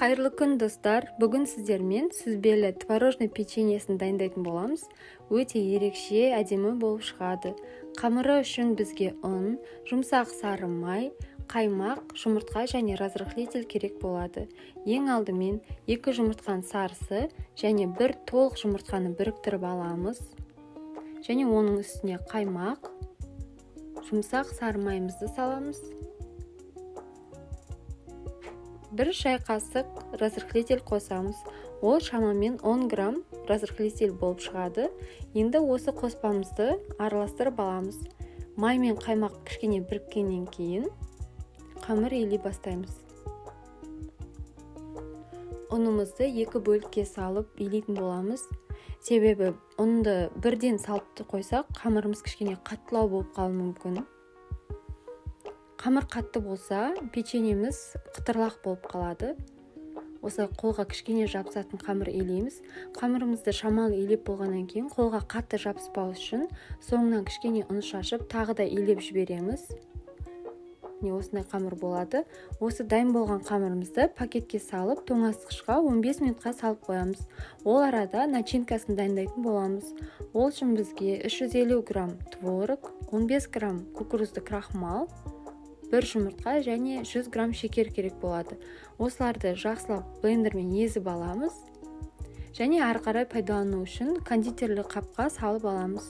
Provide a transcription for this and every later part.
Қайырлы күн достар, бүгін сіздермен сүзбелі творожный печеньесін дайындайтын боламыз. Өте ерекше, әдемі болып шығады. Қамыры үшін бізге ұн, жұмсақ сары май, қаймақ, жұмыртқа және разрыхлитель керек болады. Ең алдымен 2 жұмыртқаның сарысы және 1 толық жұмыртқаны біріктіріп аламыз. Және оның үстіне қаймақ, жұмсақ сары майымызды саламыз. 1 шай қасық разрыхлитель қосамыз. Ол шамамен 10 грамм разрыхлитель болып шығады. Енді осы қоспамызды араластырып аламыз. Май мен қаймақ кішкене біріккеннен кейін қамыр илей бастаймыз. Ұнымызды 2 бөлікке салып илейтін боламыз. Себебі ұнды бірден салып қойсақ, қамырымыз кішкене қаттылау болып қалуы мүмкін. Қамыр қатты болса, печеньеміз қытырлақ болып қалады. Осылай қолға кішкене жабысатын қамыр илейміз. Қамырымызды шамалы илеп болғаннан кейін қолға қатты жабыспау үшін соңынан кішкене ұн шашып, тағы да илеп жібереміз. Осындай қамыр болады. Осы дайын болған қамырымызды пакетке салып, тоңазытқышқа 15 минутқа салып қоямыз. Ол арада начинкасын дайындайтын боламыз. Ол үшін бізге 350 грамм творог, 15 грамм кукурузды крахмал, 1 жұмыртқа және 100 грамм шекер керек болады. Осыларды жақсылап блендермен езіп аламыз. Және ары қарай пайдалану үшін кондитерлік қапқа салып аламыз.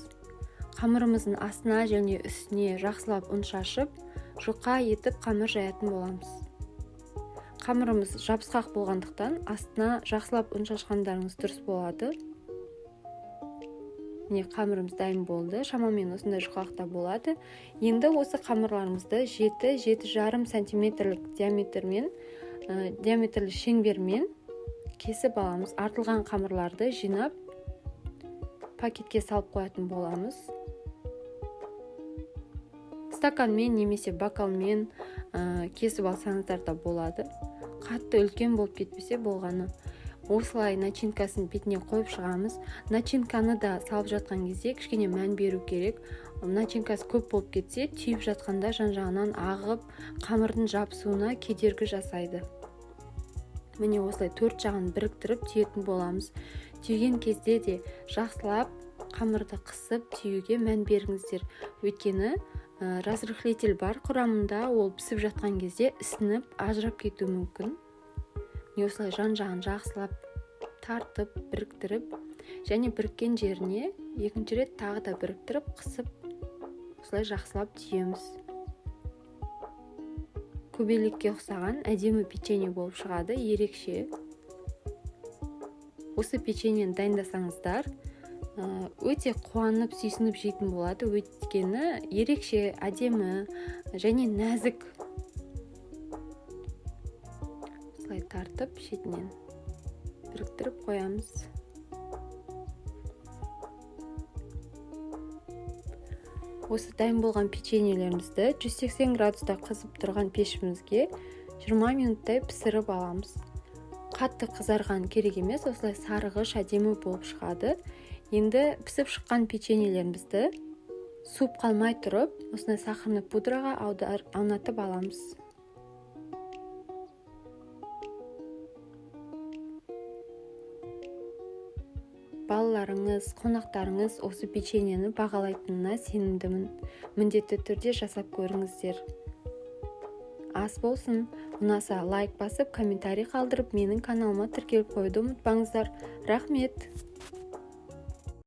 Қамырымыздың астына және үстіне жақсылап ұн шашып, жұқа етіп қамыр жаятын боламыз. Қамырымыз жабысқақ болғандықтан астына жақсылап ұн шашқандарыңыз дұрыс болады. Қамырымыз дайын болды. Шамамен осындай жұқақта болады. Енді осы қамырларымызды 7-7,5 сантиметрлік диаметрлі шеңбермен кесіп аламыз. Артылған қамырларды жинап пакетке салып қоятын боламыз. Стаканмен немесе бокалмен кесіп алсаңыздар да болады. Қатты үлкен болып кетпесе болғаны. Осылай начинкасын бетіне қойып шығамыз. Начинканы да салып жатқан кезде кішкене мән беру керек. Начинкасы көп болып кетсе, түйіп жатқанда жан-жағынан ағып, қамырдың жабысуына кедергі жасайды. Міне осылай 4 жағын біріктіріп түйетін боламыз. Түйген кезде де жақсылап қамырды қысып түйуге мән беріңіздер. Өйткені разрыхлитель бар құрамында, ол пісіп жатқан кезде ісініп, ажырап кетуі мүмкін. Осылай жан-жағын жақсылап тартып, біріктіріп, және біріккен жеріне екінші рет тағы да біріктіріп, қысып, осылай жақсылап түйеміз. Көбелекке ұқсаған әдемі печенье болып шығады, ерекше. Осы печеньені дайындасаңыздар, өте қуанып, сүйсініп жейтін болады. Өйткені ерекше, әдемі және нәзік. Тартып, шетінен біріктіріп қоямыз. Осы дайын болған печеньелерімізді 180 градуста қызып тұрған пешімізге 20 минуттай пісіріп аламыз. Қатты қызарған керек емес, осылай сарғыш әдемі болып шығады. Енді пісіп шыққан печеньелерімізді суып қалмай тұрып, осындай сахарный пудраға аунатып аламыз. Балаларыңыз, қонақтарыңыз осы печеньені бағалайтынына сенімдімін. Міндетті түрде жасап көріңіздер. Ас болсын, ұнаса лайк басып, комментарий қалдырып, менің каналыма тіркеліп қоюды ұмытпаңыздар. Рахмет!